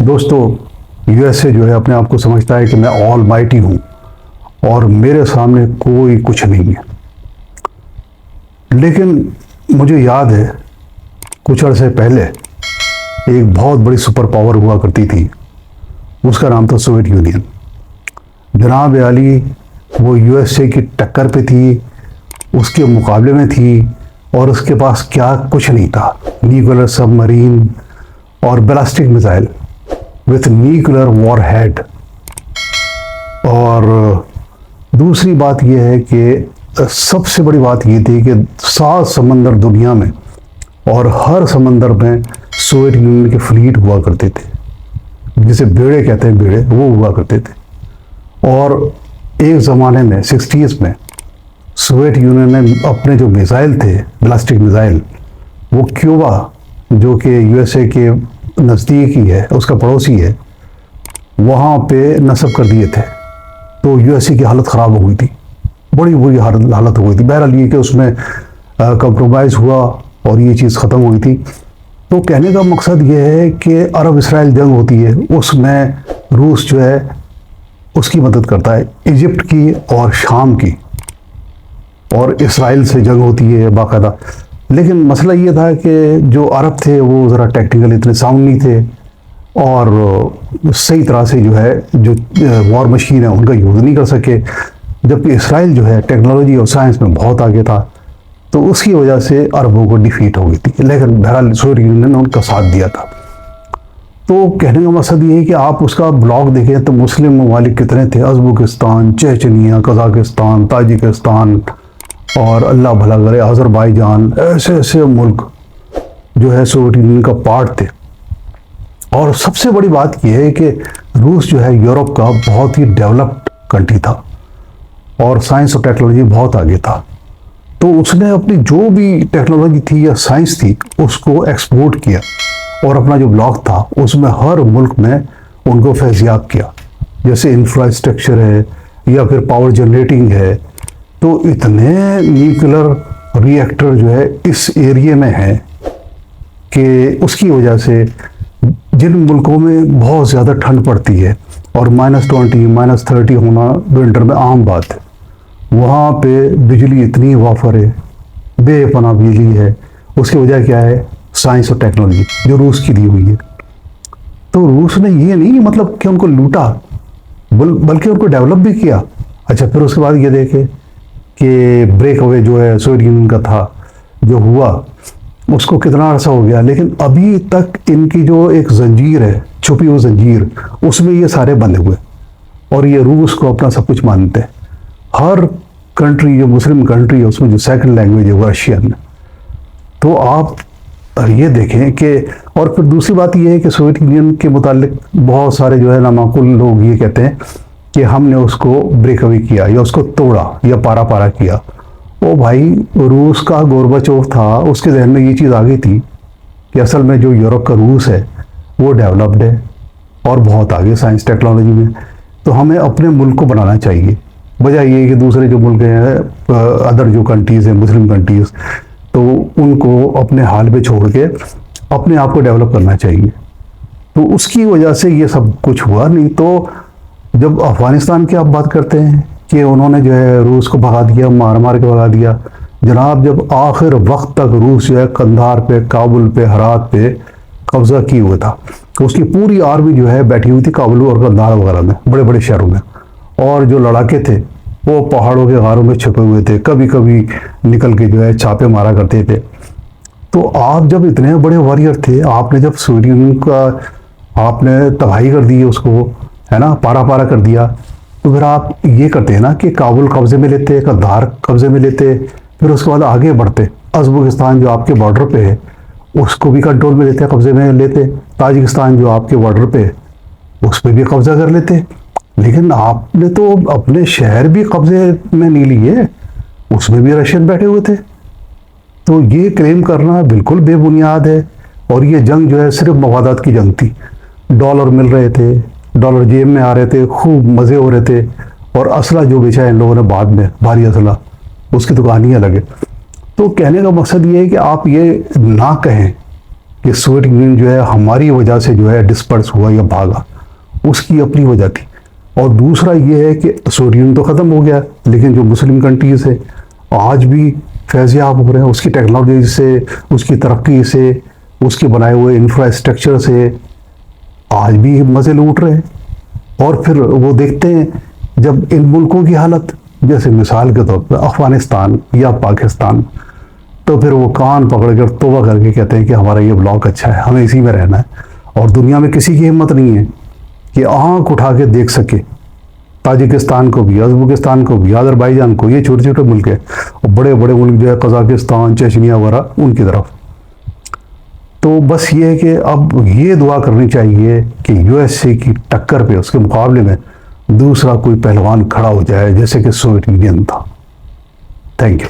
दोस्तों, यूएसए जो है अपने आप को समझता है कि मैं ऑल माइटी हूँ और मेरे सामने कोई कुछ नहीं है। लेकिन मुझे याद है कुछ अरसे पहले एक बहुत बड़ी सुपर पावर हुआ करती थी, उसका नाम था सोवियत यूनियन। जनाब आली वो यूएसए की टक्कर पे थी, उसके मुकाबले में थी और उसके पास क्या कुछ नहीं था। न्यूक्लियर सबमरीन और ballistic missile with nuclear war head. और दूसरी बात यह है कि सबसे बड़ी बात यह थी कि 7 समंदर दुनिया में और हर समंदर में सोवियत यूनियन के फ्लीट हुआ करते थे, जिसे बेड़े कहते हैं, बेड़े वो हुआ करते थे। और एक ज़माने में 60s में सोवियत यूनियन ने अपने जो मिसाइल थे, बैलिस्टिक मिसाइल, वो क्यूबा जो कि यूएसए के नज़दीक ही है, उसका पड़ोसी है, वहाँ पे नस्ब कर दिए थे। तो यूएसए की हालत ख़राब हो गई थी, बड़ी बुरी हालत हो गई थी। बहरहाल ये कि उसमें कंप्रोमाइज़ हुआ और ये चीज़ ख़त्म हुई थी। तो कहने का मकसद ये है कि अरब इसराइल जंग होती है, उसमें रूस जो है उसकी मदद करता है, इजिप्ट की और शाम की, और इसराइल से जंग होती है बाकायदा। लेकिन मसला ये था कि जो अरब थे वो ज़रा टेक्निकल इतने साउंड नहीं थे और सही तरह से जो है जो वॉर मशीन है उनका यूज़ नहीं कर सके, जबकि इसराइल जो है टेक्नोलॉजी और साइंस में बहुत आगे था। तो उसकी वजह से अरबों को डिफीट हो गई थी। लेकिन बहरहाल सोवियत यूनियन ने उनका साथ दिया था। तो कहने का मकसद ये है कि आप उसका ब्लॉग देखें तो मुस्लिम ममालिक कितने थे, अज़रबैजान, चेचनिया, कज़ाकिस्तान, ताजिकिस्तान और अल्लाह भला करे अज़रबैजान, ऐसे ऐसे मुल्क जो है सोवियत यूनियन का पार्ट थे। और सबसे बड़ी बात यह है कि रूस जो है यूरोप का बहुत ही डेवलप्ड कंट्री था और साइंस और टेक्नोलॉजी बहुत आगे था। तो उसने अपनी जो भी टेक्नोलॉजी थी या साइंस थी उसको एक्सपोर्ट किया और अपना जो ब्लॉक था उसमें हर मुल्क में उनको फैज़याब किया। जैसे इंफ्रास्ट्रक्चर है या फिर पावर जनरेटिंग है, तो इतने न्यूक्लियर रिएक्टर जो है इस एरिया में है कि उसकी वजह से जिन मुल्कों में बहुत ज़्यादा ठंड पड़ती है और -20 -30 होना विंटर में आम बात है, वहाँ पे बिजली इतनी वाफर है, बेपनाह बिजली है। उसकी वजह क्या है? साइंस और टेक्नोलॉजी जो रूस की दी हुई है। तो रूस ने ये नहीं मतलब कि उनको लूटा, बल्कि उनको डेवलप भी किया। अच्छा, फिर उसके बाद ये देखे कि ब्रेक अवे जो है सोवियत यूनियन का था जो हुआ, उसको कितना अर्सा हो गया, लेकिन अभी तक इनकी जो एक जंजीर है, छुपी हुई जंजीर, उसमें ये सारे बंधे हुए और ये रूस को अपना सब कुछ मानते हैं। हर कंट्री जो मुस्लिम कंट्री है उसमें जो सेकंड लैंग्वेज है वो रशियन है। तो आप ये देखें कि, और फिर दूसरी बात ये है कि सोवियत यूनियन के मुतालिक बहुत सारे जो है नामाकुल लोग ये कहते हैं कि हमने उसको ब्रेक अवे किया या उसको तोड़ा या पारा पारा किया। ओ भाई, रूस का गोरबाचोव था, उसके जहन में ये चीज़ आ गई थी कि असल में जो यूरोप का रूस है वो डेवलप्ड है और बहुत आगे साइंस टेक्नोलॉजी में। तो हमें अपने मुल्क को बनाना चाहिए, वजह ये है कि दूसरे जो मुल्क हैं, अदर जो कंट्रीज़ हैं, मुस्लिम कंट्रीज़, तो उनको अपने हाल पे छोड़ के अपने आप को डेवलप करना चाहिए। तो उसकी वजह से ये सब कुछ हुआ। नहीं तो जब अफ़गानिस्तान की आप बात करते हैं कि उन्होंने जो है रूस को भगा दिया, मार मार के भगा दिया, जनाब जब आखिर वक्त तक रूस जो है कंधार पे, काबुल पे, हरात पे कब्जा किए हुआ था, तो उसकी पूरी आर्मी जो है बैठी हुई थी काबुल और कंधार वगैरह में, बड़े बड़े शहरों में। और जो लड़ाके थे वो पहाड़ों के गारों में छुपे हुए थे, कभी कभी निकल के जो है छापे मारा करते थे। तो आप जब इतने बड़े वॉरियर थे, आपने जब सोवियत यूनियन का आपने तबाही कर दी उसको, है ना, पारा पारा कर दिया, तो फिर आप ये करते हैं ना कि काबुल कब्जे में लेते, कंधार कब्जे में लेते, फिर उसके बाद आगे बढ़ते, अज़रबैजान जो आपके बॉर्डर पे है उसको भी कंट्रोल में लेते, कब्जे में लेते, ताजिकिस्तान जो आपके बॉर्डर पे है उस पर भी कब्जा कर लेते। लेकिन आपने तो अपने शहर भी कब्जे में नहीं लिए, उसमें भी रशियन बैठे हुए थे। तो ये क्लेम करना बिल्कुल बेबुनियाद है। और ये जंग जो है सिर्फ मवादात की जंग थी। डॉलर मिल रहे थे, डॉलर जेब में आ रहे थे, खूब मज़े हो रहे थे, और असला जो बेचा इन लोगों ने बाद में, भारी असला, उसकी तो कहानी अलग है। तो कहने का मकसद ये है कि आप ये ना कहें कि सोवियत यूनियन जो है हमारी वजह से जो है डिस्पर्स हुआ या भागा, उसकी अपनी वजह थी। और दूसरा ये है कि सोवियत यूनियन तो ख़त्म हो गया, लेकिन जो मुस्लिम कंट्रीज है आज भी फैज़याब हो रहे हैं उसकी टेक्नोलॉजी से, उसकी तरक्की से, उसके बनाए हुए इंफ्रास्ट्रक्चर से आज भी मज़े लूट रहे हैं। और फिर वो देखते हैं जब इन मुल्कों की हालत, जैसे मिसाल के तौर पर अफ़गानिस्तान या पाकिस्तान, तो फिर वो कान पकड़ कर तौबा करके कहते हैं कि हमारा ये ब्लॉक अच्छा है, हमें इसी में रहना है। और दुनिया में किसी की हिम्मत नहीं है कि आँख उठा के देख सके ताजिकिस्तान को भी, उज़्बेकिस्तान को भी, अज़रबैजान को, ये छोटे छोटे मुल्क हैं, और बड़े बड़े मुल्क जो है कज़ाकिस्तान, चेचनिया वगैरह, उनकी तरफ। तो बस ये है कि अब ये दुआ करनी चाहिए कि यूएसए की टक्कर पे, उसके मुकाबले में दूसरा कोई पहलवान खड़ा हो जाए, जैसे कि सोवियत यूनियन था। Thank you.